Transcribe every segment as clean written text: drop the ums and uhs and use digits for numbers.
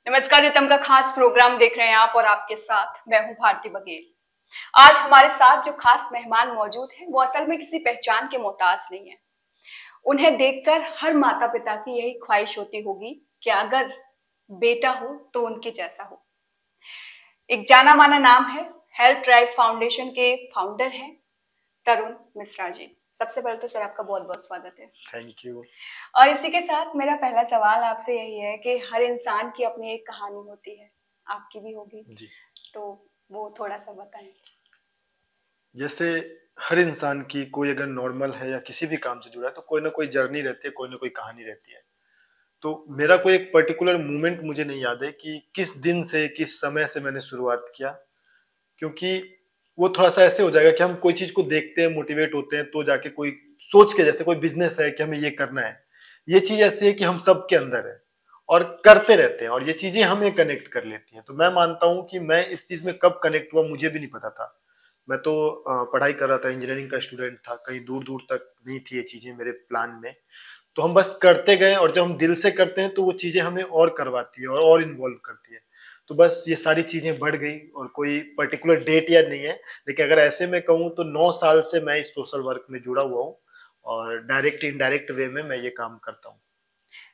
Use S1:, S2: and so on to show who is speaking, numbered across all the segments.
S1: नमस्कार, रितम का खास प्रोग्राम देख रहे हैं आप और आपके साथ मैं हूं भारती बघेल। आज हमारे साथ जो खास मेहमान मौजूद हैं वो असल में किसी पहचान के मोहताज नहीं है। उन्हें देखकर हर माता पिता की यही ख्वाहिश होती होगी कि अगर बेटा हो तो उनके जैसा हो। एक जाना माना नाम है, हेल्प ड्राइव फाउंडेशन के फाउंडर हैं तरुण मिश्रा जी। सबसे पहले तो सर आपका बहुत बहुत स्वागत है।
S2: Thank you.
S1: और इसी के साथ मेरा पहला सवाल आपसे यही है कि हर इंसान की अपनी एक कहानी होती है, आपकी भी होगी
S2: जी।
S1: तो वो थोड़ा सा बताएं।
S2: जैसे हर इंसान की कोई अगर नॉर्मल है या किसी भी काम से जुड़ा है तो कोई ना कोई जर्नी रहती है, कोई ना कोई कहानी रहती है। तो मेरा कोई एक पर्टिकुलर मोमेंट मुझे नहीं याद है कि किस दिन से किस समय से मैंने शुरुआत किया, क्योंकि वो थोड़ा सा ऐसे हो जाएगा कि हम कोई चीज को देखते हैं, मोटिवेट होते हैं तो जाके कोई सोच के, जैसे कोई बिजनेस है कि हमें ये करना है, ये चीज ऐसी है कि हम सबके अंदर है और करते रहते हैं और ये चीजें हमें कनेक्ट कर लेती हैं। तो मैं मानता हूं कि मैं इस चीज में कब कनेक्ट हुआ मुझे भी नहीं पता था। मैं तो पढ़ाई कर रहा था, इंजीनियरिंग का स्टूडेंट था, कहीं दूर दूर तक नहीं थी ये चीजें मेरे प्लान में। तो हम बस करते गए और जब हम दिल से करते हैं तो वो चीजें हमें और करवाती है और इन्वॉल्व करती है। तो बस ये सारी चीजें बढ़ गई और कोई पर्टिकुलर डेट याद नहीं है, लेकिन अगर ऐसे में कहूँ तो 9 साल से मैं इस सोशल वर्क में जुड़ा हुआ हूँ और डायरेक्ट इनडायरेक्ट वे में मैं ये काम करता हूँ।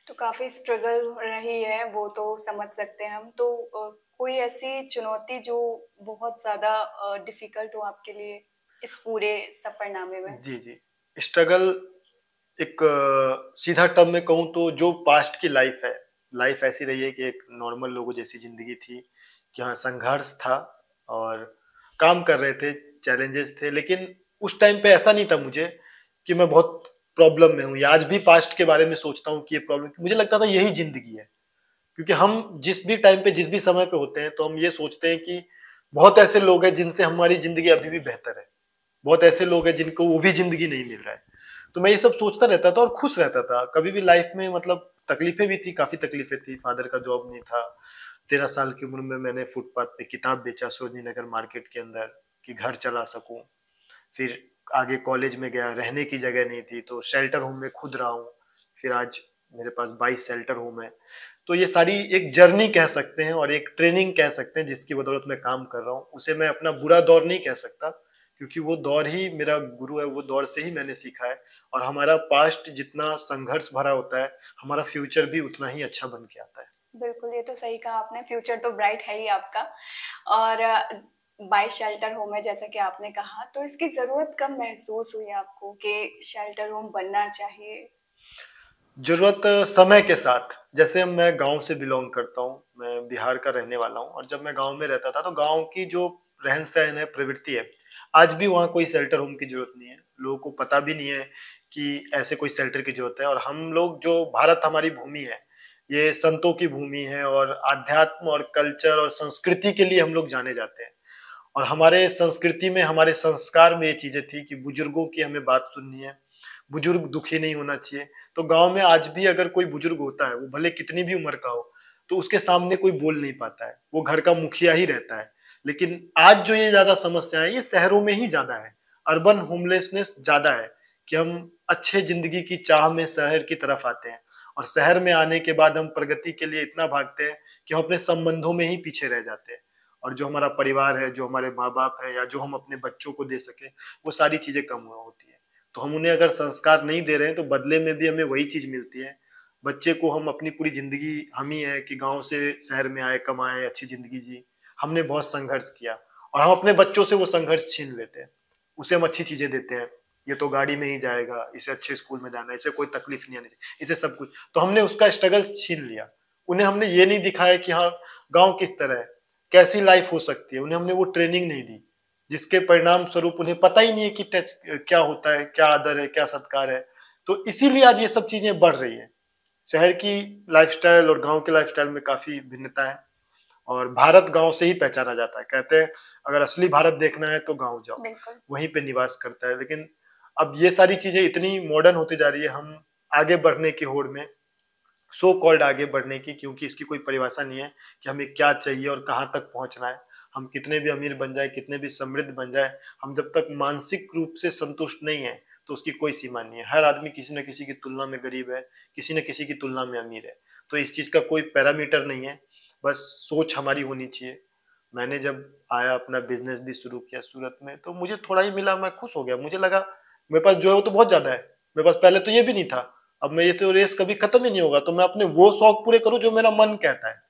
S1: तो काफी स्ट्रगल रही है वो तो समझ सकते हैं हम। तो कोई ऐसी चुनौती जो बहुत ज्यादा डिफिकल्ट हो आपके लिए इस पूरे सफरनामे में?
S2: जी जी। स्ट्रगल एक सीधा टर्म में कहूँ तो जो पास्ट की लाइफ है, लाइफ ऐसी रही है कि एक नॉर्मल लोगों जैसी जिंदगी थी कि हाँ संघर्ष था और काम कर रहे थे, चैलेंजेस थे, लेकिन उस टाइम पे ऐसा नहीं था मुझे कि मैं बहुत प्रॉब्लम में हूँ या आज भी पास्ट के बारे में सोचता हूँ कि ये प्रॉब्लम, मुझे लगता था यही जिंदगी है। क्योंकि हम जिस भी टाइम पे जिस भी समय पे होते हैं तो हम ये सोचते हैं कि बहुत ऐसे लोग हैं जिनसे हमारी जिंदगी अभी भी बेहतर है, बहुत ऐसे लोग हैं जिनको वो भी जिंदगी नहीं मिल रहा है। तो मैं ये सब सोचता रहता था और खुश रहता था। कभी भी लाइफ में मतलब तकलीफें भी थी, काफी तकलीफें थी, फादर का जॉब नहीं था। 13 साल की उम्र में मैंने फुटपाथ पे किताब बेचा सरोजनी नगर मार्केट के अंदर कि घर चला सकूं। फिर आगे कॉलेज में गया, रहने की जगह नहीं थी तो शेल्टर होम में खुद रहा हूँ। फिर आज मेरे पास 22 शेल्टर होम है। तो ये सारी एक जर्नी कह सकते हैं और एक ट्रेनिंग कह सकते हैं जिसकी बदौलत मैं काम कर रहा हूँ। उसे मैं अपना बुरा दौर नहीं कह सकता, क्योंकि वो दौर ही मेरा गुरु है, वो दौर से ही मैंने सीखा है। और हमारा पास्ट जितना संघर्ष भरा होता है, हमारा फ्यूचर भी उतना ही अच्छा बन के आता है।
S1: बिल्कुल, ये तो सही कहा आपने, फ्यूचर तो ब्राइट है ही आपका। और 22 शेल्टर होम है जैसा कि आपने कहा, तो इसकी जरूरत कब महसूस हुई आपको कि शेल्टर होम बनना चाहिए?
S2: जरूरत समय के साथ, जैसे मैं गांव से बिलोंग करता हूँ, मैं बिहार का रहने वाला हूँ और जब मैं गांव में रहता था तो गांव की जो रहन सहन है, प्रवृत्ति है, आज भी वहाँ कोई शेल्टर होम की जरूरत नहीं है। लोगों को पता भी नहीं है कि ऐसे कोई शेल्टर की जरूरत है। और हम लोग जो भारत हमारी भूमि है, ये संतों की भूमि है और आध्यात्म और कल्चर और संस्कृति के लिए हम लोग जाने जाते हैं। और हमारे संस्कृति में, हमारे संस्कार में ये चीजें थी कि बुजुर्गों की हमें बात सुननी है, बुजुर्ग दुखी नहीं होना चाहिए। तो गांव में आज भी अगर कोई बुजुर्ग होता है, वो भले कितनी भी उम्र का हो, तो उसके सामने कोई बोल नहीं पाता है, वो घर का मुखिया ही रहता है। लेकिन आज जो ये ज्यादा समस्या है, ये शहरों में ही ज्यादा है। अर्बन होमलेसनेस ज्यादा है कि हम अच्छे जिंदगी की चाह में शहर की तरफ आते हैं और शहर में आने के बाद हम प्रगति के लिए इतना भागते हैं कि हम अपने संबंधों में ही पीछे रह जाते हैं। और जो हमारा परिवार है, जो हमारे माँ बाप है, या जो हम अपने बच्चों को दे सके, वो सारी चीजें कम होती है। तो हम उन्हें अगर संस्कार नहीं दे रहे हैं तो बदले में भी हमें वही चीज मिलती है। बच्चे को हम अपनी पूरी जिंदगी, हम ही है कि गांव से शहर में आए, कमाए, अच्छी जिंदगी जी, हमने बहुत संघर्ष किया और हम अपने बच्चों से वो संघर्ष छीन लेते हैं। उसे हम अच्छी चीजें देते हैं, ये तो गाड़ी में ही जाएगा, इसे अच्छे स्कूल में जाना है, इसे कोई तकलीफ नहीं आनी, इसे सब कुछ, तो हमने उसका स्ट्रगल छीन लिया। उन्हें हमने ये नहीं दिखाया कि हाँ गांव किस तरह है, कैसी लाइफ हो सकती है। उन्हें हमने वो ट्रेनिंग नहीं दी, जिसके परिणाम स्वरूप उन्हें पता ही नहीं है कि टच क्या होता है, क्या आदर है, क्या सत्कार है। तो इसीलिए आज ये सब चीजें बढ़ रही है। शहर की लाइफस्टाइल और गांव के लाइफस्टाइल में काफी भिन्नता है और भारत गांव से ही पहचाना जाता है। कहते हैं अगर असली भारत देखना है तो गांव जाओ,
S1: बिल्कुल।
S2: वहीं पे निवास करता है। लेकिन अब ये सारी चीजें इतनी मॉडर्न होती जा रही है, हम आगे बढ़ने की होड़ में, सो कॉल्ड आगे बढ़ने की, क्योंकि इसकी कोई परिभाषा नहीं है कि हमें क्या चाहिए और कहाँ तक पहुंचना है। हम कितने भी अमीर बन जाए, कितने भी समृद्ध बन जाए, हम जब तक मानसिक रूप से संतुष्ट नहीं है तो उसकी कोई सीमा नहीं है। हर आदमी किसी न किसी की तुलना में गरीब है, किसी न किसी की तुलना में अमीर है। तो इस चीज का कोई पैरामीटर नहीं है। बस सोच हमारी होनी चाहिए। मैंने जब आया अपना बिजनेस भी शुरू किया सूरत में, तो मुझे थोड़ा ही मिला, मैं खुश हो गया। मुझे लगा मेरे पास जो है वो तो बहुत ज्यादा है, मेरे पास पहले तो ये भी नहीं था। अब मैं ये तो रेस कभी खत्म ही नहीं होगा, तो मैं अपने वो शौक पूरे करूँ जो मेरा मन कहता है।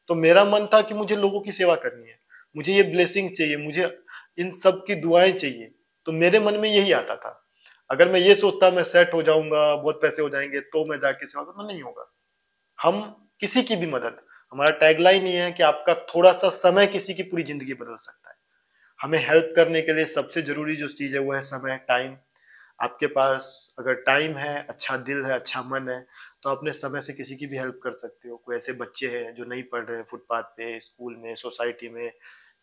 S2: तो मेरा मन था कि मुझे लोगों की सेवा करनी है, मुझे ये ब्लेसिंग चाहिए, मुझे इन सब की दुआएं चाहिए। तो मेरे मन में यही आता था। अगर मैं ये सोचता मैं सेट हो जाऊंगा, बहुत पैसे हो जाएंगे, तो मैं जाके सेवा करूंगा, नहीं होगा। हम किसी की भी मदद, हमारा टैगलाइन ये है कि आपका थोड़ा सा समय किसी की पूरी जिंदगी बदल सकता है। हमें हेल्प करने के लिए सबसे जरूरी जो चीज है वो है समय, टाइम। आपके पास अगर टाइम है, अच्छा दिल है, अच्छा मन है, तो अपने समय से किसी की भी हेल्प कर सकते हो। कोई ऐसे बच्चे हैं जो नहीं पढ़ रहे हैं, फुटपाथ पे, स्कूल में, सोसाइटी में,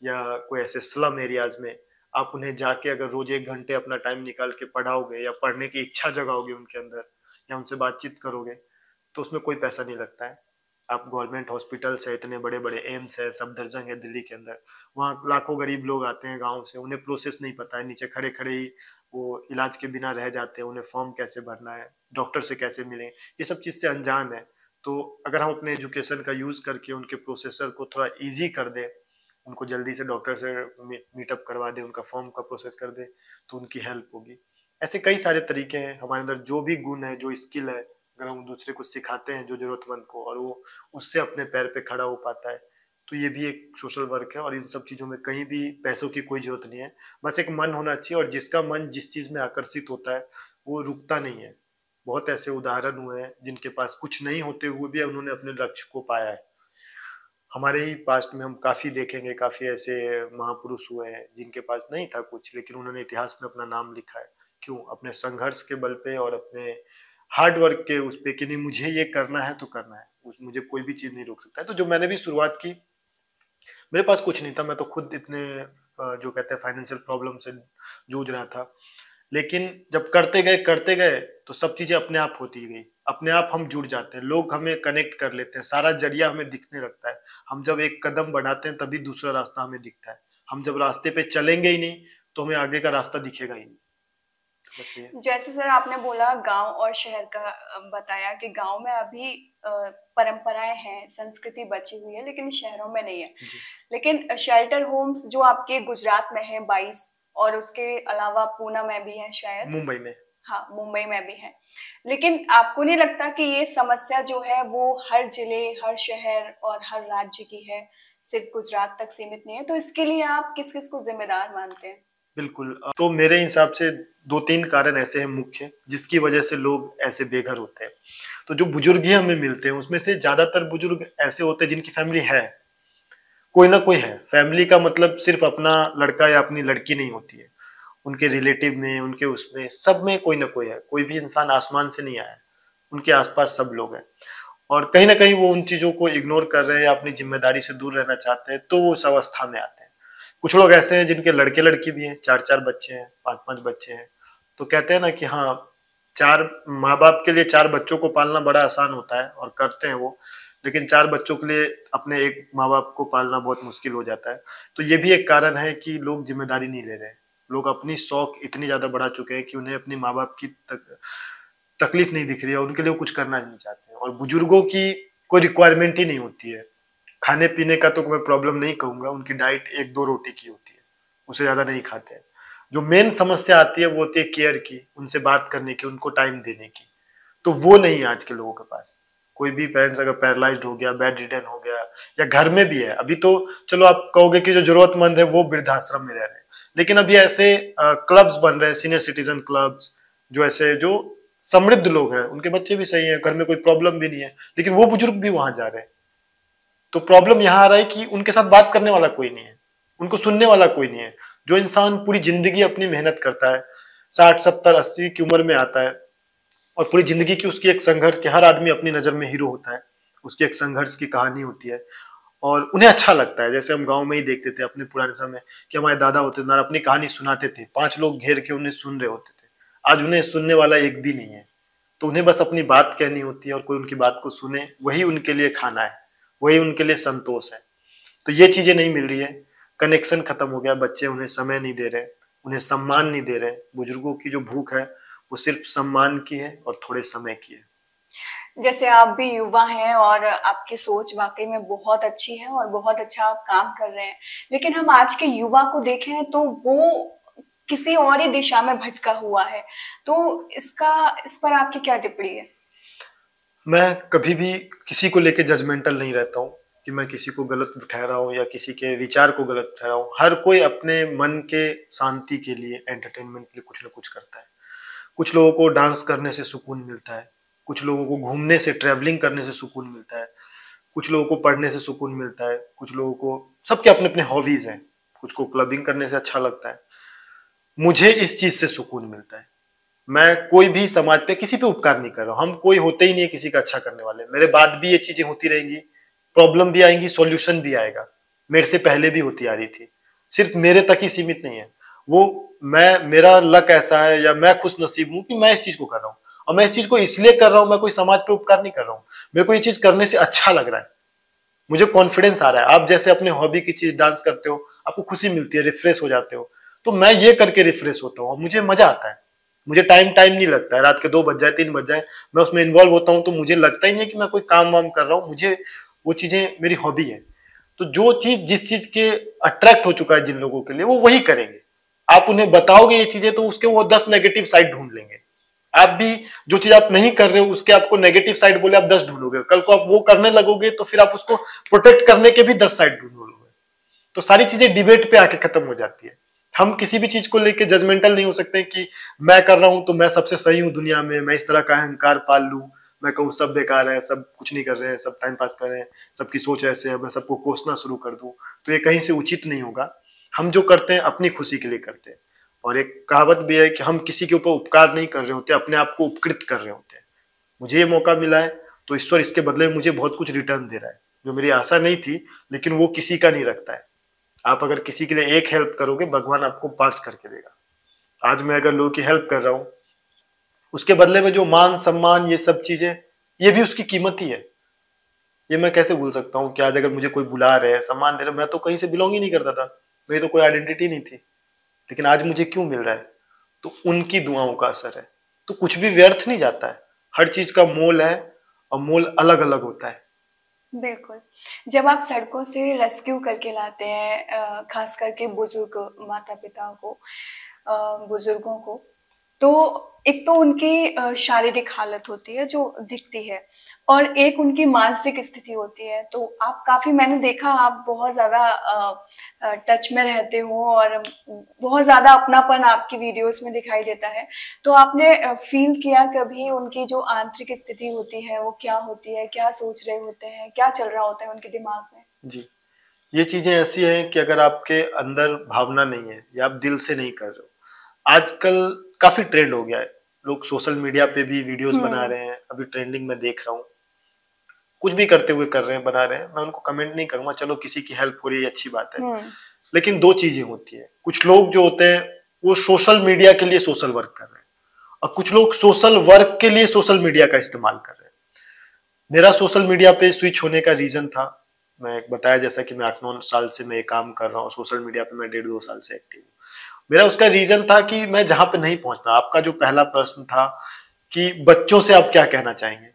S2: या कोई ऐसे स्लम एरियाज में, आप उन्हें जाके अगर रोज 1 घंटे अपना टाइम निकाल के पढ़ाओगे, या पढ़ने की इच्छा जगाओगे उनके अंदर, या उनसे बातचीत करोगे, तो उसमें कोई पैसा नहीं लगता है। आप गवर्नमेंट हॉस्पिटल्स है, इतने बड़े बड़े एम्स है, सफदरजंग है दिल्ली के अंदर, वहाँ लाखों गरीब लोग आते हैं गाँव से, उन्हें प्रोसेस नहीं पता है, नीचे खड़े खड़े ही वो इलाज के बिना रह जाते हैं, उन्हें फॉर्म कैसे भरना है, डॉक्टर से कैसे मिले, ये सब चीज़ से अनजान है। तो अगर हम अपने एजुकेशन का यूज़ करके उनके प्रोसेसर को थोड़ा ईजी कर दें, उनको जल्दी से डॉक्टर से मीटअप करवा दें, उनका फॉर्म का प्रोसेस कर दें, तो उनकी हेल्प होगी। ऐसे कई सारे तरीके हैं हमारे अंदर, जो भी गुण है, जो स्किल है, अगर हम दूसरे को सिखाते हैं जो जरूरतमंद को, और वो उससे अपने पैर पे खड़ा हो पाता है, तो ये भी एक सोशल वर्क है। और इन सब चीज़ों में कहीं भी पैसों की कोई जरूरत नहीं है, बस एक मन होना चाहिए, और जिसका मन जिस चीज़ में आकर्षित होता है वो रुकता नहीं है। बहुत ऐसे उदाहरण हुए हैं जिनके पास कुछ नहीं होते हुए भी उन्होंने अपने लक्ष्य को पाया है। हमारे ही पास्ट में हम काफी देखेंगे, काफी ऐसे महापुरुष हुए हैं जिनके पास नहीं था कुछ, लेकिन उन्होंने इतिहास में अपना नाम लिखा है। क्यों? अपने संघर्ष के बल पे और अपने हार्ड वर्क के उस पे कि नहीं मुझे ये करना है तो करना है, उस मुझे कोई भी चीज नहीं रोक सकता है। तो जो मैंने भी शुरुआत की, मेरे पास कुछ नहीं था, मैं तो खुद इतने जो कहते हैं फाइनेंशियल प्रॉब्लम से जूझ रहा था। लेकिन जब करते गए तो सब चीजें अपने आप होती गई, अपने आप हम जुड़ जाते हैं, लोग हमें कनेक्ट कर लेते हैं, सारा जरिया हमें दिखने लगता है। हम जब एक कदम बढ़ाते हैं तभी दूसरा रास्ता हमें दिखता है। हम जब रास्ते पे चलेंगे ही नहीं तो हमें आगे का रास्ता दिखेगा ही नहीं। बस ये।
S1: जैसे सर आपने बोला गांव और शहर का, बताया कि गांव में अभी परंपराएं हैं, संस्कृति बची हुई है, लेकिन शहरों में नहीं है।
S2: जी।
S1: लेकिन शेल्टर होम्स जो आपके गुजरात में है 22, और उसके अलावा पूना में भी है शायद।
S2: मुंबई में।
S1: हाँ, मुंबई में भी है। लेकिन आपको नहीं लगता कि ये समस्या जो है वो हर जिले, हर शहर और हर राज्य की है, सिर्फ गुजरात तक सीमित नहीं है? तो इसके लिए आप किस किस को जिम्मेदार मानते हैं?
S2: बिल्कुल। तो मेरे हिसाब से 2-3 कारण ऐसे हैं मुख्य, जिसकी वजह से लोग ऐसे बेघर होते हैं। तो जो बुजुर्ग ही हमें मिलते हैं उसमें से ज्यादातर बुजुर्ग ऐसे होते हैं जिनकी फैमिली है, कोई ना कोई है। फैमिली का मतलब सिर्फ अपना लड़का या अपनी लड़की नहीं होती है, उनके रिलेटिव में, उनके उसमें सब में कोई ना कोई है। कोई भी इंसान आसमान से नहीं आया है, उनके आसपास सब लोग हैं। और कहीं ना कहीं वो उन चीजों को इग्नोर कर रहे हैं, अपनी जिम्मेदारी से दूर रहना चाहते हैं, तो वो उस अवस्था में आते हैं। कुछ लोग ऐसे हैं जिनके लड़के लड़की भी हैं, 4-4 बच्चे हैं, 5-5 बच्चे हैं। तो कहते हैं ना कि हाँ, 4 माँ बाप के लिए 4 बच्चों को पालना बड़ा आसान होता है, और करते हैं वो, लेकिन 4 बच्चों के लिए अपने एक माँ बाप को पालना बहुत मुश्किल हो जाता है। तो ये भी एक कारण है कि लोग जिम्मेदारी नहीं ले रहे हैं। लोग अपनी शौक इतनी ज्यादा बढ़ा चुके हैं कि उन्हें अपनी माँ बाप की तकलीफ नहीं दिख रही है, उनके लिए वो कुछ करना नहीं चाहते हैं। और बुजुर्गों की कोई रिक्वायरमेंट ही नहीं होती है। खाने पीने का तो मैं प्रॉब्लम नहीं कहूंगा, उनकी डाइट 1-2 रोटी की होती है, उससे ज्यादा नहीं खाते हैं। जो मेन समस्या आती है वो होती है केयर की, उनसे बात करने की, उनको टाइम देने की। तो वो नहीं है आज के लोगों के पास। कोई भी पेरेंट्स अगर पैरालाइज्ड हो गया, बेड रिडन हो गया, या घर में भी है, अभी तो चलो आप कहोगे कि जो जरूरतमंद है वो वृद्धाश्रम में रह रहे हैं, लेकिन अभी ऐसे क्लब्स बन रहे हैं, सीनियर सिटीजन क्लब्स, जो ऐसे जो समृद्ध लोग हैं, उनके बच्चे भी सही हैं, घर में कोई प्रॉब्लम भी नहीं है, लेकिन वो बुजुर्ग भी वहां जा रहे हैं। तो प्रॉब्लम यहाँ आ रहा है कि उनके साथ बात करने वाला कोई नहीं है, उनको सुनने वाला कोई नहीं है। जो इंसान पूरी जिंदगी अपनी मेहनत करता है, 60-70-80 की उम्र में आता है, और पूरी जिंदगी की उसकी एक संघर्ष, के हर आदमी अपनी नजर में हीरो होता है, उसकी एक संघर्ष की कहानी होती है, और उन्हें अच्छा लगता है। जैसे हम गांव में ही देखते थे अपने पुराने समय कि हमारे दादा होते थे, अपनी कहानी सुनाते थे, 5 लोग घेर के उन्हें सुन रहे होते थे। आज उन्हें सुनने वाला एक भी नहीं है, तो उन्हें बस अपनी बात कहनी होती है, और कोई उनकी बात को सुने, वही उनके लिए खाना है, वही उनके लिए संतोष है। तो ये चीजें नहीं मिल रही है, कनेक्शन खत्म हो गया, बच्चे उन्हें समय नहीं दे रहे, उन्हें सम्मान नहीं दे रहे। बुजुर्गों की जो भूख है वो सिर्फ सम्मान की है और थोड़े समय की है।
S1: जैसे आप भी युवा हैं और आपकी सोच वाकई में बहुत अच्छी है और बहुत अच्छा आप काम कर रहे हैं, लेकिन हम आज के युवा को देखें तो वो किसी और ही दिशा में भटका हुआ है। तो इस पर आपकी क्या टिप्पणी है?
S2: मैं कभी भी किसी को लेके जजमेंटल नहीं रहता हूँ कि मैं किसी को गलत ठहरा हूँ या किसी के विचार को गलत ठहरा हूँ। हर कोई अपने मन के शांति के लिए, एंटरटेनमेंट के लिए कुछ ना कुछ करता है। कुछ लोगों को डांस करने से सुकून मिलता है, कुछ लोगों को घूमने से, ट्रैवलिंग करने से सुकून मिलता है, कुछ लोगों को पढ़ने से सुकून मिलता है, कुछ लोगों को, सबके अपने अपने हॉबीज हैं। कुछ को क्लबिंग करने से अच्छा लगता है। मुझे इस चीज से सुकून मिलता है। मैं कोई भी समाज पे किसी पे उपकार नहीं कर रहा हूँ। हम कोई होते ही नहीं है किसी का अच्छा करने वाले। मेरे बाद भी ये चीजें होती रहेंगी, प्रॉब्लम भी आएंगी, सॉल्यूशन भी आएगा। मेरे से पहले भी होती आ रही थी, सिर्फ मेरे तक ही सीमित नहीं है वो। मेरा लक ऐसा है या मैं खुश नसीब हूं कि मैं इस चीज को कर रहा हूँ। और मैं इस चीज को इसलिए कर रहा हूँ, मैं कोई समाज पे उपकार नहीं कर रहा हूँ। मेरे को ये चीज करने से अच्छा लग रहा है, मुझे कॉन्फिडेंस आ रहा है। आप जैसे अपने हॉबी की चीज डांस करते हो, आपको खुशी मिलती है, रिफ्रेश हो जाते हो। तो मैं ये करके रिफ्रेश होता हूँ, मुझे मजा आता है। मुझे टाइम टाइम नहीं लगता है, रात के 2 बज जाए 3 बज जाए, मैं उसमें इन्वॉल्व होता हूँ। तो मुझे लगता ही नहीं कि मैं कोई काम वाम कर रहा हूँ। मुझे वो चीजें मेरी हॉबी है। तो जो चीज, जिस चीज के अट्रैक्ट हो चुका है जिन लोगों के लिए, वो वही करेंगे। आप उन्हें बताओगे ये चीजें तो उसके वो 10 नेगेटिव साइड ढूंढ लेंगे। आप भी जो चीज आप नहीं कर रहे हो उसके आपको नेगेटिव साइड बोले, आप 10 ढूंढोगे। कल को आप वो करने लगोगे तो फिर आप उसको प्रोटेक्ट करने के भी 10 साइड ढूंढोगे। तो सारी चीजें डिबेट पे आके खत्म हो जाती है। हम किसी भी चीज को लेके जजमेंटल नहीं हो सकते कि मैं कर रहा हूं तो मैं सबसे सही हूं दुनिया में, मैं इस तरह का अहंकार पाल लूं, मैं कहूँ सब बेकार है, सब कुछ नहीं कर रहे हैं, सब टाइम पास कर रहे हैं, सबकी सोच ऐसे है, मैं सबको कोसना शुरू कर दूं। तो ये कहीं से उचित नहीं होगा। हम जो करते हैं अपनी खुशी के लिए करते हैं। और एक कहावत भी है कि हम किसी के ऊपर उपकार नहीं कर रहे होते, अपने आप को उपकृत कर रहे होते हैं। मुझे ये मौका मिला है तो ईश्वर इसके बदले में मुझे बहुत कुछ रिटर्न दे रहा है, जो मेरी आशा नहीं थी, लेकिन वो किसी का नहीं रखता है। आप अगर किसी के लिए एक हेल्प करोगे, भगवान आपको 5 करके देगा। आज मैं अगर लोगों की हेल्प कर रहा हूं, उसके बदले में जो मान सम्मान, ये सब चीजें, ये भी उसकी कीमत ही है। ये मैं कैसे भूल सकता हूँ कि आज अगर मुझे कोई बुला रहे हैं, सम्मान दे रहे हैं, मैं तो कहीं से बिलोंग ही नहीं करता था, मेरी तो कोई आइडेंटिटी नहीं थी, लेकिन आज मुझे क्यों मिल रहा है? तो उनकी दुआओं का असर है। तो कुछ भी व्यर्थ नहीं जाता है, हर चीज का मोल है, और मोल अलग अलग होता है।
S1: बिल्कुल। जब आप सड़कों से रेस्क्यू करके लाते हैं खास करके बुजुर्ग माता पिता को, बुजुर्गों को, तो एक तो उनकी शारीरिक हालत होती है जो दिखती है, और एक उनकी मानसिक स्थिति होती है। तो आप काफी, मैंने देखा आप बहुत ज्यादा टच में रहते हो और बहुत ज्यादा अपनापन आपकी वीडियोस में दिखाई देता है। तो आपने फील किया कभी उनकी जो आंतरिक स्थिति होती है वो क्या होती है, क्या सोच रहे होते हैं, क्या चल रहा होता है उनके दिमाग में?
S2: जी, ये चीजें ऐसी हैं कि अगर आपके अंदर भावना नहीं है या आप दिल से नहीं कर रहे हो। आजकल काफी ट्रेंड हो गया है, लोग सोशल मीडिया पे भी वीडियोस बना रहे हैं, अभी ट्रेंडिंग में देख रहा हूँ। कुछ भी करते हुए कर रहे हैं, बना रहे हैं, मैं उनको कमेंट नहीं करूंगा, चलो किसी की हेल्प हो रही है, अच्छी बात है। लेकिन 2 चीजें होती है, कुछ लोग जो होते हैं वो सोशल मीडिया के लिए सोशल वर्क कर रहे हैं, और कुछ लोग सोशल वर्क के लिए सोशल मीडिया का इस्तेमाल कर रहे हैं। मेरा सोशल मीडिया पे स्विच होने का रीजन था, मैं बताया जैसा कि मैं 8-9 साल से मैं ये काम कर रहा हूँ, सोशल मीडिया पे मैं 1.5-2 साल से एक्टिव हूँ। मेरा उसका रीजन था कि मैं जहां पे नहीं पहुंच पाया। आपका जो पहला प्रश्न था कि बच्चों से आप क्या कहना चाहेंगे,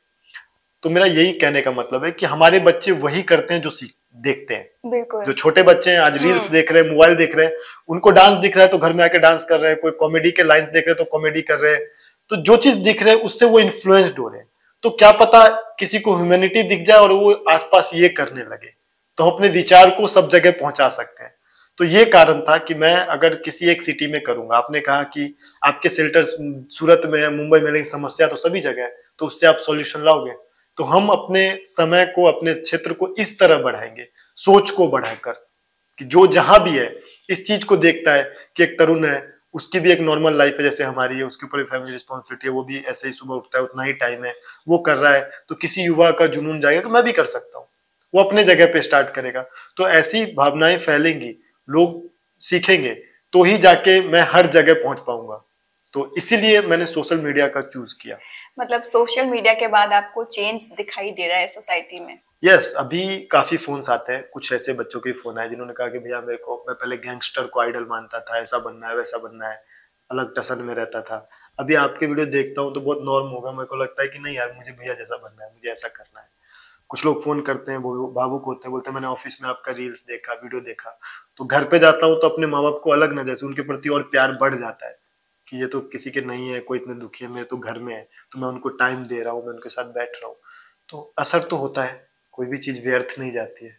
S2: तो मेरा यही कहने का मतलब है कि हमारे बच्चे वही करते हैं जो सीख देखते हैं।
S1: बिल्कुल।
S2: जो छोटे बच्चे हैं आज रील्स देख रहे हैं, मोबाइल देख रहे हैं, उनको डांस दिख रहा है तो घर में आके डांस कर रहे हैं, कोई कॉमेडी के लाइंस देख रहे हैं तो कॉमेडी कर रहे हैं। तो जो चीज दिख रहे हैं उससे वो इन्फ्लुएंस्ड हो रहे हैं। तो क्या पता किसी को ह्यूमैनिटी दिख जाए और वो आसपास ये करने लगे, तो हम अपने विचार को सब जगह पहुंचा सकते हैं। तो ये कारण था कि मैं अगर किसी एक सिटी में करूंगा, आपने कहा कि आपके शेल्टर सूरत में है, मुंबई में, लेकिन समस्या तो सभी जगह है, तो उससे आप सॉल्यूशन लाओगे। तो हम अपने समय को, अपने क्षेत्र को इस तरह बढ़ाएंगे, सोच को बढ़ाकर, कि जो जहां भी है इस चीज को देखता है कि एक तरुण है, उसकी भी एक नॉर्मल लाइफ है जैसे हमारी है, उसके ऊपर एक फैमिली रिस्पॉन्सिबिलिटी है, वो भी ऐसे ही सुबह उठता है, उतना ही टाइम है, वो कर रहा है, तो किसी युवा का जुनून जाएगा तो मैं भी कर सकता हूँ, वो अपने जगह पे स्टार्ट करेगा। तो ऐसी भावनाएं फैलेंगी, लोग सीखेंगे, तो ही जाके मैं हर जगह पहुंच पाऊंगा। तो इसीलिए मैंने सोशल मीडिया का चूज किया।
S1: मतलब सोशल मीडिया के बाद आपको चेंज दिखाई दे रहा है सोसाइटी में?
S2: यस, अभी काफी फोन्स आते हैं, कुछ ऐसे बच्चों के फोन आए जिन्होंने कहा कि भैया मैं पहले गैंगस्टर को आइडल मानता था, ऐसा बनना है, वैसा बनना है, अलग टसन में रहता था, अभी आपके वीडियो देखता हूँ तो बहुत नॉर्म होगा, मेरे को लगता है कि नहीं यार मुझे भैया जैसा बनना है, मुझे ऐसा करना है। कुछ लोग फोन करते हैं, भावुक होते हैं, बोलते हैं मैंने ऑफिस में आपका रील्स देखा, वीडियो देखा। तो घर पे जाता हूँ तो अपने माँ बाप को अलग नजर से उनके प्रति और प्यार बढ़ जाता है कि ये तो किसी के नहीं है, कोई इतने दुखी है, मेरे तो घर में है, तो मैं उनको टाइम दे रहा हूँ, मैं उनके साथ बैठ रहा हूँ। तो असर तो होता है, कोई भी चीज व्यर्थ नहीं जाती है।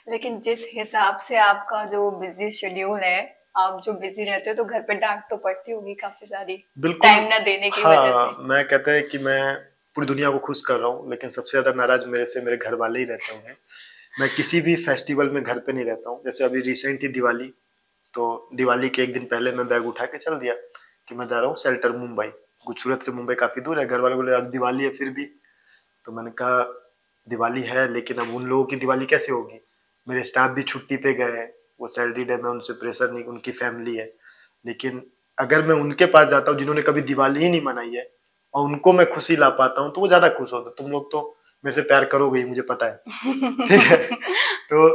S1: लेकिन जिस हिसाब से आपका जो बिजी शेड्यूल है, आप जो बिजी रहते हो, तो घर पे डांट तो पड़ती होगी काफी सारी,
S2: बिल्कुल।
S1: टाइम ना देने की वजह से।
S2: हाँ, मैं कहते हैं कि मैं पूरी दुनिया को खुश कर रहा हूँ, लेकिन सबसे ज्यादा नाराज मेरे से मेरे घर वाले ही रहते होंगे। मैं किसी भी फेस्टिवल में घर पे नहीं रहता हूँ। जैसे अभी रिसेंट ही दिवाली, तो दिवाली के एक दिन पहले मैं बैग उठा के चल दिया कि मैं जा रहा हूँ शेल्टर मुंबई। कुछ सूरत से मुंबई काफी दूर है। घर वाले बोले आज दिवाली है फिर भी। तो मैंने कहा दिवाली है, लेकिन अब उन लोगों की दिवाली कैसे होगी? मेरे स्टाफ भी छुट्टी पे गए हैं, वो सैलरीड है, मैं उनसे प्रेशर नहीं, उनकी फैमिली है। लेकिन अगर मैं उनके पास जाता हूँ जिन्होंने कभी दिवाली ही नहीं मनाई है, और उनको मैं खुशी ला पाता हूँ, तो वो ज्यादा खुश होते। तुम लोग तो मेरे से प्यार करोगे ही, मुझे पता है। ठीक है। तो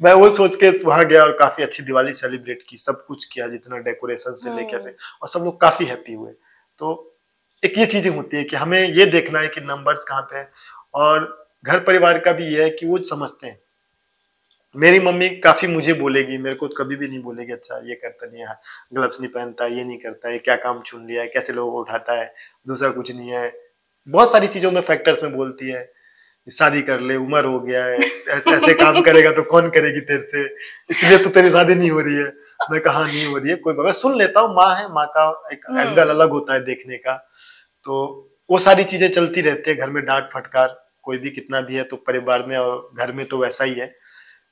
S2: मैं वो सोच के वहां गया और काफी अच्छी दिवाली सेलिब्रेट की, सब कुछ किया, जितना डेकोरेशन से लेकर से, और सब लोग काफी हैप्पी हुए। तो एक ये चीजें होती है कि हमें ये देखना है कि नंबर्स कहाँ पे है, और घर परिवार का भी ये है कि वो समझते हैं। मेरी मम्मी काफी मुझे बोलेगी, मेरे को कभी भी नहीं बोलेगी अच्छा ये करता नहीं है, ग्लव्स नहीं पहनता, ये नहीं करता है, क्या काम चुन लिया है, कैसे लोगों को उठाता है, दूसरा कुछ नहीं है। बहुत सारी चीजों में फैक्टर्स में बोलती है। शादी कर ले, उम्र हो गया है, ऐसे ऐसे काम करेगा तो कौन करेगी तेरे से, इसलिए तो तेरी शादी नहीं हो रही है। मैं कहा नहीं हो रही है, कोई मैं सुन लेता हूँ, माँ है, माँ का एक एंगल अलग होता है देखने का। तो वो सारी चीजें चलती रहती है घर में, डांट फटकार कोई भी कितना भी है तो परिवार में और घर में तो वैसा ही है।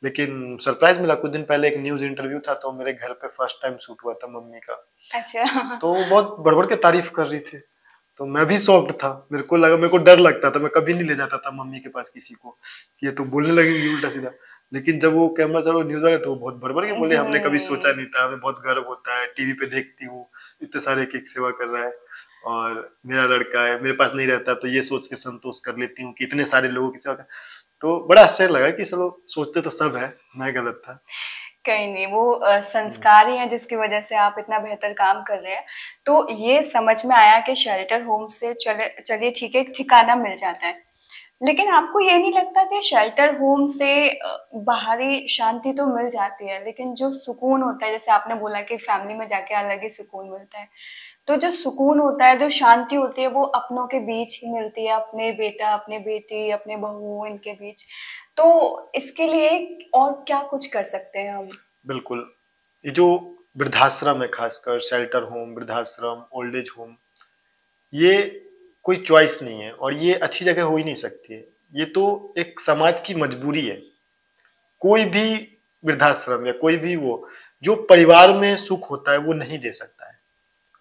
S2: लेकिन सरप्राइज मिला, कुछ दिन पहले एक न्यूज इंटरव्यू था, तो मेरे घर पे फर्स्ट टाइम शूट हुआ था मम्मी का।
S1: अच्छा।
S2: तो वो बहुत बढ़ के तारीफ कर रही थी, तो मैं भी शॉक्ड था। मेरे को लगा, मेरे को डर लगता था, मैं कभी नहीं ले जाता था मम्मी के पास किसी को, ये तो बोलने लगेंगी उल्टा सीधा। लेकिन जब वो कैमरा चलो न्यूज वाले, तो वो बहुत बढ़ के बोले हमने कभी सोचा नहीं था, हमें बहुत गर्व होता है, टीवी पे देखती हूँ इतने सारे की सेवा कर रहा है, और मेरा लड़का है, मेरे पास नहीं रहता, तो ये सोच के संतोष कर लेती हूँ कि इतने सारे लोगों की सेवा कर। तो बड़ा आश्चर्य लगा कि चलो सोचते तो सब है, मैं गलत था।
S1: कहीं नहीं, वो संस्कार ही है जिसकी वजह से आप इतना बेहतर काम कर रहे हैं। तो ये समझ में आया कि शेल्टर होम से चलिए ठीक है, एक ठिकाना मिल जाता है, लेकिन आपको ये नहीं लगता कि शेल्टर होम से बाहरी शांति तो मिल जाती है, लेकिन जो सुकून होता है, जैसे आपने बोला कि फैमिली में जाके अलग ही सुकून मिलता है, तो जो सुकून होता है, जो शांति होती है, वो अपनों के बीच ही मिलती है, अपने बेटा, अपने बेटी, अपने बहू, इनके बीच। तो इसके लिए और क्या कुछ कर सकते हैं हम?
S2: बिल्कुल। ये जो वृद्धाश्रम है, खासकर शेल्टर होम, वृद्धाश्रम, ओल्ड एज होम, ये कोई चॉइस नहीं है, और ये अच्छी जगह हो ही नहीं सकती है। ये तो एक समाज की मजबूरी है। कोई भी वृद्धाश्रम या कोई भी वो जो परिवार में सुख होता है वो नहीं दे सकता है।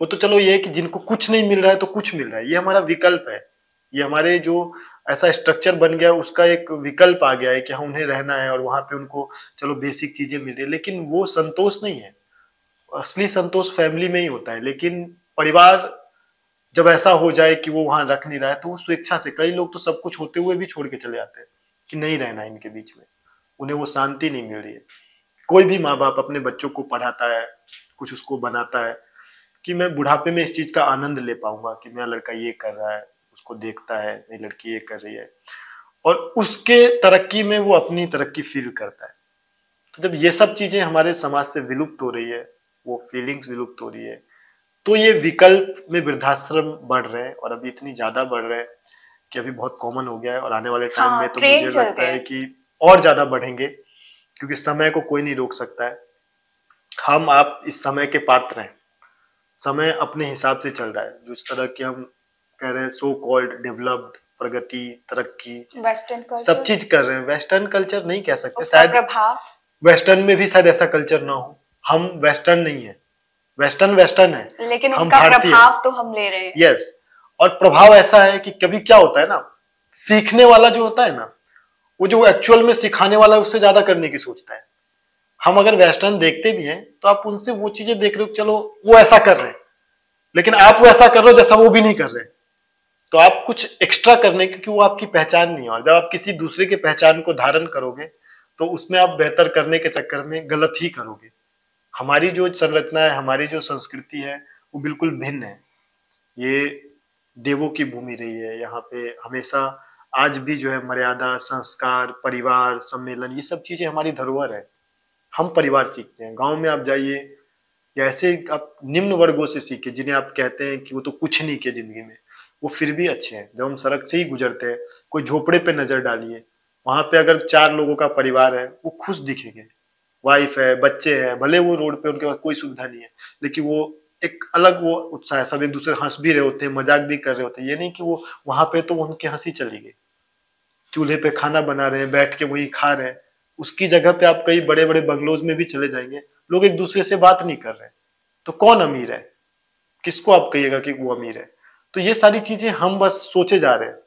S2: वो तो चलो ये है कि जिनको कुछ नहीं मिल रहा है तो कुछ मिल रहा है, ये हमारा विकल्प है। ये हमारे जो ऐसा स्ट्रक्चर बन गया, उसका एक विकल्प आ गया है कि हाँ उन्हें रहना है, और वहां पे उनको चलो बेसिक चीजें मिल रही है, लेकिन वो संतोष नहीं है। असली संतोष फैमिली में ही होता है। लेकिन परिवार जब ऐसा हो जाए कि वो वहां रख नहीं रहा है, तो वो स्वेच्छा से, कई लोग तो सब कुछ होते हुए भी छोड़ के चले जाते हैं कि नहीं रहना है इनके बीच में, उन्हें वो शांति नहीं मिल रही है। कोई भी माँ बाप अपने बच्चों को पढ़ाता है, कुछ उसको बनाता है कि मैं बुढ़ापे में इस चीज का आनंद ले पाऊंगा कि मेरा लड़का ये कर रहा है, उसको देखता है, मेरी लड़की ये कर रही है, और उसके तरक्की में वो अपनी तरक्की फील करता है। तो जब ये सब चीजें हमारे समाज से विलुप्त हो रही है, वो फीलिंग्स विलुप्त हो रही है, तो ये विकल्प में वृद्धाश्रम बढ़ रहे हैं, और अभी इतनी ज्यादा बढ़ रहे हैं कि अभी बहुत कॉमन हो गया है, और आने वाले टाइम में तो मुझे लगता है कि और ज्यादा बढ़ेंगे, क्योंकि समय को कोई नहीं रोक सकता है। हम आप इस समय के पात्र हैं। समय अपने हिसाब से चल रहा है, जिस तरह की हम कह रहे हैं सो कॉल्ड डेवलप्ड, प्रगति, तरक्की,
S1: वेस्टर्न कल्चर,
S2: सब चीज कर रहे हैं। वेस्टर्न कल्चर नहीं कह सकते, शायद
S1: प्रभाव
S2: वेस्टर्न में भी शायद ऐसा कल्चर ना हो। हम वेस्टर्न नहीं है, वेस्टर्न वेस्टर्न है,
S1: लेकिन उसका प्रभाव तो हम ले रहे हैं।
S2: यस। और प्रभाव ऐसा है कि कभी क्या होता है ना, सीखने वाला जो होता है ना, वो जो एक्चुअल में सिखाने वाला है उससे ज्यादा करने की सोचता है। हम अगर वेस्टर्न देखते भी हैं तो आप उनसे वो चीजें देख रहे हो, चलो वो ऐसा कर रहे हैं, लेकिन आप वो ऐसा कर रहे हो जैसा वो भी नहीं कर रहे, तो आप कुछ एक्स्ट्रा करने, क्योंकि वो आपकी पहचान नहीं है। और जब आप किसी दूसरे की पहचान को धारण करोगे तो उसमें आप बेहतर करने के चक्कर में गलत ही करोगे। हमारी जो संरचना है, हमारी जो संस्कृति है, वो बिल्कुल भिन्न है। ये देवों की भूमि रही है। यहाँ पे हमेशा आज भी जो है मर्यादा, संस्कार, परिवार, सम्मेलन, ये सब चीजें हमारी धरोहर है। हम परिवार सीखते हैं। गांव में आप जाइए या ऐसे आप निम्न वर्गों से सीखे जिन्हें आप कहते हैं कि वो तो कुछ नहीं किया जिंदगी में, वो फिर भी अच्छे हैं। जब हम सड़क से ही गुजरते हैं, कोई झोपड़े पे नजर डालिए, वहां पे अगर 4 लोगों का परिवार है, वो खुश दिखेंगे। वाइफ है, बच्चे हैं, भले वो रोड पे उनके पास कोई सुविधा नहीं है, लेकिन वो एक अलग वो उत्साह है। सब एक दूसरे हंस भी रहे होते हैं, मजाक भी कर रहे होते हैं। ये नहीं कि वो वहां पे तो उनकी हंसी चली गई, चूल्हे पे खाना बना रहे हैं, बैठ के वही खा रहे हैं। उसकी जगह पे आप कई बड़े बड़े बंगलोज में भी चले जाएंगे, लोग एक दूसरे से बात नहीं कर रहे। तो कौन अमीर है? किसको आप कहिएगा कि वो अमीर है? तो ये सारी चीजें हम बस सोचे जा रहे हैं।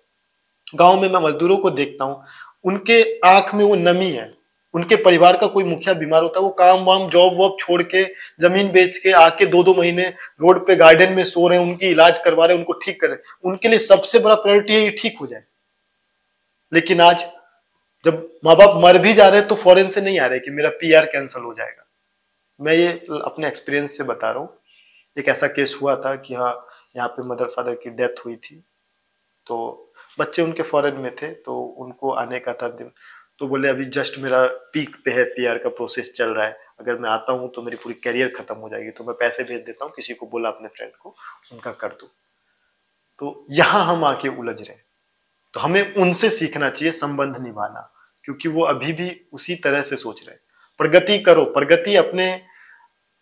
S2: गांव में मैं मजदूरों को देखता हूँ, उनके आंख में वो नमी है। उनके परिवार का कोई मुखिया बीमार होता है, वो काम वाम जॉब वॉब छोड़ के जमीन बेच के आके 2-2 महीने रोड पे गार्डन में सो रहे हैं, उनकी इलाज करवा रहे हैं, उनको ठीक कर रहे हैं। उनके लिए सबसे बड़ा प्रायोरिटी है ये ठीक हो जाए। लेकिन आज जब माँ बाप मर भी जा रहे हैं तो फॉरेन से नहीं आ रहे कि मेरा पीआर कैंसिल हो जाएगा। मैं ये अपने एक्सपीरियंस से बता रहा हूँ। एक ऐसा केस हुआ था कि हाँ, यहाँ पे मदर फादर की डेथ हुई थी, तो बच्चे उनके फॉरेन में थे, तो उनको आने का था दिन। तो बोले अभी जस्ट मेरा पीक पे है, पीआर का प्रोसेस चल रहा है, अगर मैं आता हूँ तो मेरी पूरी करियर खत्म हो जाएगी, तो मैं पैसे भेज देता हूँ, किसी को बोला अपने फ्रेंड को उनका कर दो। तो यहाँ हम आके उलझ रहे हैं। तो हमें उनसे सीखना चाहिए संबंध निभाना, क्योंकि वो अभी भी उसी तरह से सोच रहे हैं। प्रगति करो, प्रगति अपने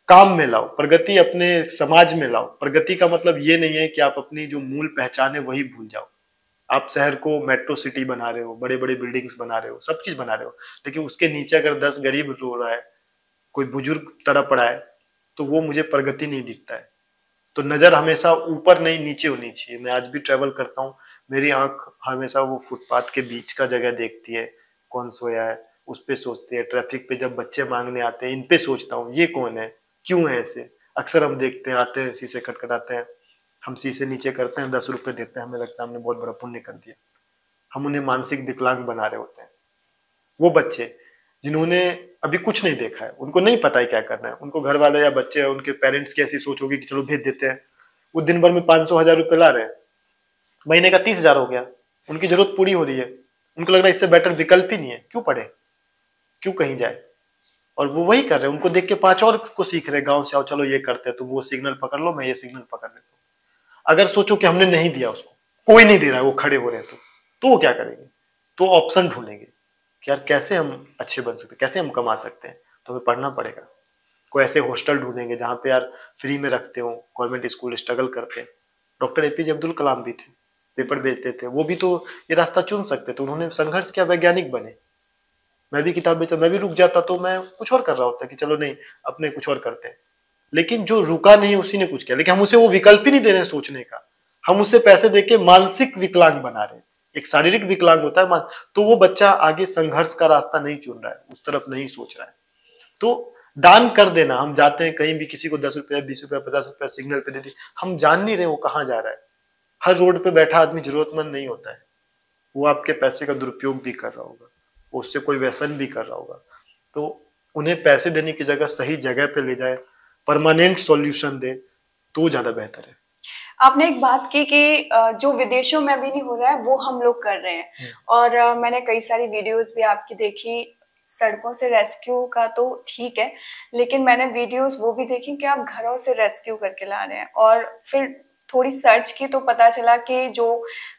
S2: काम में लाओ, प्रगति अपने समाज में लाओ। प्रगति का मतलब ये नहीं है कि आप अपनी जो मूल पहचान है वही भूल जाओ। आप शहर को मेट्रो सिटी बना रहे हो, बड़े बड़े बिल्डिंग्स बना रहे हो, सब चीज बना रहे हो, लेकिन उसके नीचे अगर 10 गरीब रो रहा है, कोई बुजुर्ग तड़प पड़ा है, तो वो मुझे प्रगति नहीं दिखता है। तो नजर हमेशा ऊपर नहीं नीचे होनी चाहिए। मैं आज भी ट्रेवल करता हूँ, मेरी आंख हमेशा वो फुटपाथ के बीच का जगह देखती है, कौन सोया है उस पे सोचती है। ट्रैफिक पे जब बच्चे मांगने आते हैं, इन पे सोचता हूँ ये कौन है, क्यों है ऐसे। अक्सर हम देखते हैं, आते हैं, शीशे खटखटाते हैं, हम शीशे नीचे करते हैं, 10 रुपए देते हैं, हमें लगता है हमने बहुत बड़ा पुण्य कर दिया। हम उन्हें मानसिक विकलांग बना रहे होते हैं। वो बच्चे जिन्होंने अभी कुछ नहीं देखा है, उनको नहीं पता है क्या करना है, उनको घर वाले या बच्चे, उनके पेरेंट्स की ऐसी सोच होगी कि चलो भेज देते हैं। वो दिन भर में 500-1000 रुपए ला रहे हैं, महीने का 30,000 हो गया, उनकी जरूरत पूरी हो रही है। उनको लग रहा है इससे बेटर विकल्प ही नहीं है, क्यों पढ़े, क्यों कहीं जाए। और वो वही कर रहे हैं, उनको देख के 5 और को सीख रहे, गांव से आओ चलो ये करते हैं, तुम वो सिग्नल पकड़ लो, मैं ये सिग्नल पकड़ लेता हूँ। अगर सोचो कि हमने नहीं दिया उसको, कोई नहीं दे रहा है, वो खड़े हो रहे हैं, तो वो क्या करेंगे? तो ऑप्शन ढूंढेंगे कि यार कैसे हम अच्छे बन सकते हैं, कैसे हम कमा सकते हैं। तो हमें पढ़ना पड़ेगा। कोई ऐसे हॉस्टल ढूंढेंगे जहाँ पे यार फ्री में रखते हो, गवर्नमेंट स्कूल स्ट्रगल करते हैं। डॉक्टर एपीजे अब्दुल कलाम भी थे, पेपर बेचते थे, वो भी तो ये रास्ता चुन सकते थे, उन्होंने संघर्ष किया, वैज्ञानिक बने। मैं भी किताब बेचता, मैं भी रुक जाता तो मैं कुछ और कर रहा होता कि चलो नहीं, अपने कुछ और करते हैं। लेकिन जो रुका नहीं उसी ने कुछ किया, लेकिन हम उसे वो विकल्प ही नहीं दे रहे हैं सोचने का। हम उसे पैसे देके मानसिक विकलांग बना रहे हैं। एक शारीरिक विकलांग होता है, तो वो बच्चा आगे संघर्ष का रास्ता नहीं चुन रहा है, उस तरफ नहीं सोच रहा है। तो दान कर देना, हम जाते हैं कहीं भी, किसी को 10 रुपया, 20 रुपया, 50 रुपया सिग्नल पे दे दी, हम जान नहीं रहे वो कहाँ जा रहा है। हर रोड पे बैठा आदमी जरूरतमंद नहीं होता है, वो आपके पैसे का दुरुपयोग भी कर रहा होगा, उससे कोई व्यसन भी कर रहा होगा। तो उन्हें पैसे देने की जगह सही जगह पे ले जाए, परमानेंट सॉल्यूशन दे, तो ज्यादा बेहतर है।
S1: आपने एक बात की कि जो विदेशों में अभी नहीं हो रहा है वो हम लोग कर रहे हैं। और मैंने कई सारी वीडियोस भी आपकी देखी, सड़कों से रेस्क्यू का तो ठीक है, लेकिन मैंने वीडियोस वो भी देखी कि आप घरों से रेस्क्यू करके ला रहे हैं। और फिर थोड़ी सर्च की तो पता चला कि जो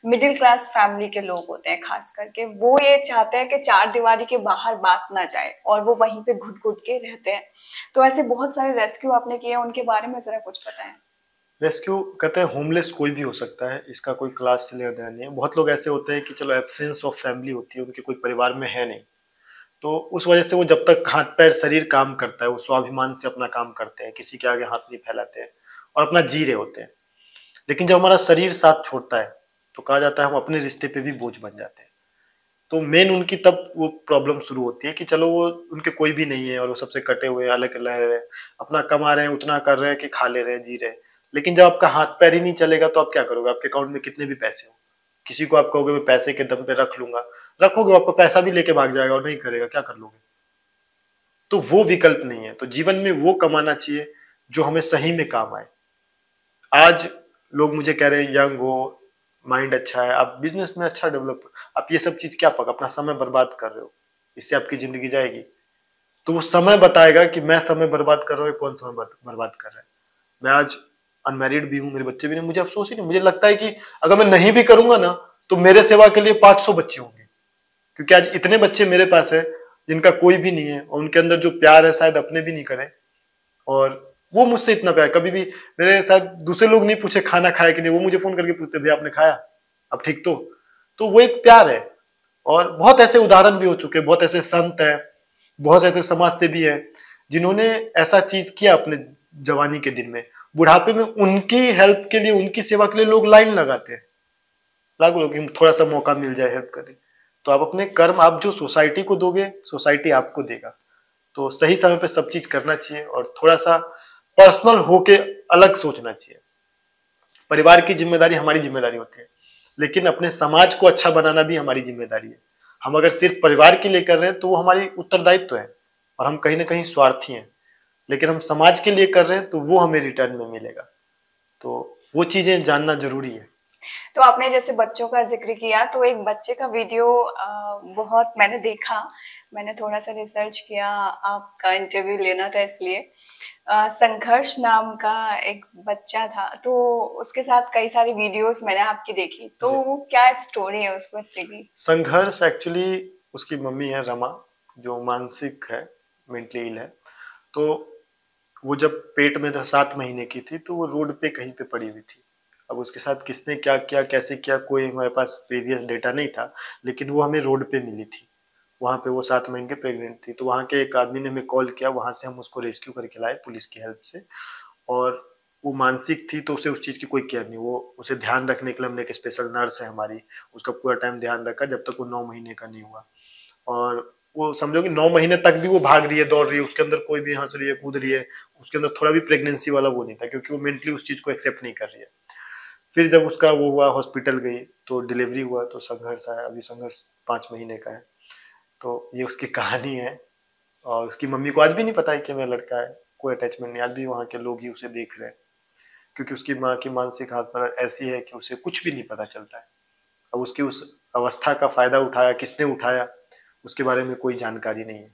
S1: मिडिल क्लास फैमिली के लोग होते हैं खास करके, वो ये चाहते हैं कि 4 दीवारी के बाहर बात ना जाए और वो वहीं पे घुट घुट के रहते हैं। तो ऐसे बहुत सारे रेस्क्यू आपने किए, उनके बारे में जरा कुछ बताएं।
S2: रेस्क्यू कहते हैं होमलेस कोई भी हो सकता है, इसका कोई क्लास से लेना देना नहीं है। बहुत लोग ऐसे होते हैं कि चलो एब्सेंस ऑफ फैमिली होती है, उनके कोई परिवार में है नहीं, तो उस वजह से वो जब तक हाथ पैर शरीर काम करता है, वो स्वाभिमान से अपना काम करते हैं, किसी के आगे हाथ नहीं फैलाते हैं और अपना जी रहे होते हैं। लेकिन जब हमारा शरीर साथ छोड़ता है तो कहा जाता है हम अपने रिश्ते पे भी बोझ बन जाते हैं। तो मेन उनकी तब वो प्रॉब्लम शुरू होती है कि चलो वो उनके कोई भी नहीं है और वो सबसे कटे हुए अलग रह रहे हैं, अपना कमा रहे हैं, उतना कर रहे हैं कि खा ले रहे हैं, जी रहे हैं। लेकिन जब आपका हाथ पैर ही नहीं चलेगा तो आप क्या करोगे? आपके अकाउंट में कितने भी पैसे हो, किसी को आप कहोगे मैं पैसे के दम पे रख लूंगा, रखोगे, आपका पैसा भी लेके भाग जाएगा और नहीं करेगा, क्या कर लोगे? तो वो विकल्प नहीं है। तो जीवन में वो कमाना चाहिए जो हमें सही में काम आए। आज लोग मुझे कह रहे हैं यंग हो, माइंड अच्छा है, आप बिजनेस में अच्छा डेवलप, आप ये सब चीज क्या अपना समय बर्बाद कर रहे हो, इससे आपकी जिंदगी जाएगी। तो वो समय बताएगा कि मैं समय बर्बाद कर रहा हूँ, कौन समय बर्बाद कर रहा है। मैं आज अनमैरिड भी हूँ, मेरे बच्चे भी नहीं, मुझे अफसोस ही नहीं, मुझे लगता है कि अगर मैं नहीं भी करूंगा ना तो मेरे सेवा के लिए 500 बच्चे होंगे, क्योंकि आज इतने बच्चे मेरे पास है जिनका कोई भी नहीं है, और उनके अंदर जो प्यार है शायद अपने भी नहीं करें, और वो मुझसे इतना प्यार, कभी भी मेरे साथ दूसरे लोग नहीं पूछे खाना खाया कि नहीं, वो मुझे फोन करके पूछते भैया आपने खाया, अब ठीक तो वो एक प्यार है। और बहुत ऐसे उदाहरण भी हो चुके, बहुत ऐसे संत है, बहुत ऐसे समाज सेवी है जिन्होंने ऐसा चीज किया अपने जवानी के दिन में, बुढ़ापे में उनकी हेल्प के लिए, उनकी सेवा के लिए लोग लाइन लगाते हैं, लागू लोग थोड़ा सा मौका मिल जाए हेल्प करें। तो आप अपने कर्म, आप जो सोसाइटी को दोगे सोसाइटी आपको देगा। तो सही समय पे सब चीज करना चाहिए, और थोड़ा सा पर्सनल होके अलग सोचना चाहिए। परिवार की जिम्मेदारी हमारी जिम्मेदारी होती है, लेकिन अपने समाज को अच्छा बनाना भी हमारी जिम्मेदारी है। हम अगर सिर्फ परिवार के लिए कर रहे हैं तो वो हमारी उत्तरदायित्व है, और हम कहीं ना कहीं स्वार्थी हैं, लेकिन हम समाज के लिए कर रहे हैं तो वो हमें रिटर्न में मिलेगा। तो वो चीजें जानना जरूरी है।
S1: तो आपने जैसे बच्चों का जिक्र किया, तो एक बच्चे का वीडियो बहुत मैंने देखा, मैंने थोड़ा सा रिसर्च किया, आपका इंटरव्यू लेना था इसलिए। संघर्ष नाम का एक बच्चा था, तो उसके साथ कई सारी वीडियोस मैंने आपकी देखी, तो वो क्या स्टोरी है उस बच्चे की?
S2: संघर्ष एक्चुअली उसकी मम्मी है रमा, जो मानसिक है, मेंटली इल है। तो वो जब पेट में 7 महीने की थी तो वो रोड पे कहीं पे पड़ी हुई थी। अब उसके साथ किसने क्या किया, कैसे किया, कोई हमारे पास प्रीवियस डेटा नहीं था, लेकिन वो हमें रोड पे मिली थी। वहां पे वो 7 महीने के प्रेग्नेंट थी, तो वहां के एक आदमी ने हमें कॉल किया, वहां से हम उसको रेस्क्यू करके लाए पुलिस की हेल्प से। और वो मानसिक थी तो उसे उस चीज की कोई केयर नहीं, वो उसे ध्यान रखने के लिए हमने एक स्पेशल नर्स है हमारी, उसका पूरा टाइम ध्यान रखा जब तक वो 9 महीने का नहीं हुआ। और वो समझो कि 9 महीने तक भी वो भाग रही है, दौड़ रही है, उसके अंदर कोई भी हंस रही है, कूद रही है, उसके अंदर थोड़ा भी प्रेगनेंसी वाला वो नहीं था, क्योंकि वो मेंटली उस चीज को एक्सेप्ट नहीं कर रही है। फिर जब उसका वो हुआ, हॉस्पिटल गई तो डिलीवरी हुआ, तो संघर्ष आया, अभी संघर्ष 5 महीने का है। तो ये उसकी कहानी है, और उसकी मम्मी को आज भी नहीं पता है कि मेरा लड़का है, कोई अटैचमेंट नहीं, आज भी वहाँ के लोग ही उसे देख रहे हैं, क्योंकि उसकी माँ की मानसिक हालत ऐसी है कि उसे कुछ भी नहीं पता चलता है। अब उसकी उस अवस्था का फायदा उठाया, किसने उठाया, उसके बारे में कोई जानकारी नहीं है।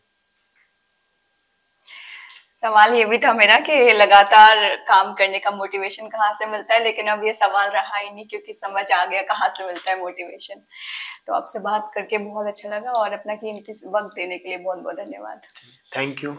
S1: सवाल ये भी था मेरा कि लगातार काम करने का मोटिवेशन कहाँ से मिलता है, लेकिन अब ये सवाल रहा ही नहीं, क्योंकि समझ आ गया कहाँ से मिलता है मोटिवेशन। तो आपसे बात करके बहुत अच्छा लगा, और अपना कीमती वक्त देने के लिए बहुत बहुत धन्यवाद।
S2: Thank you.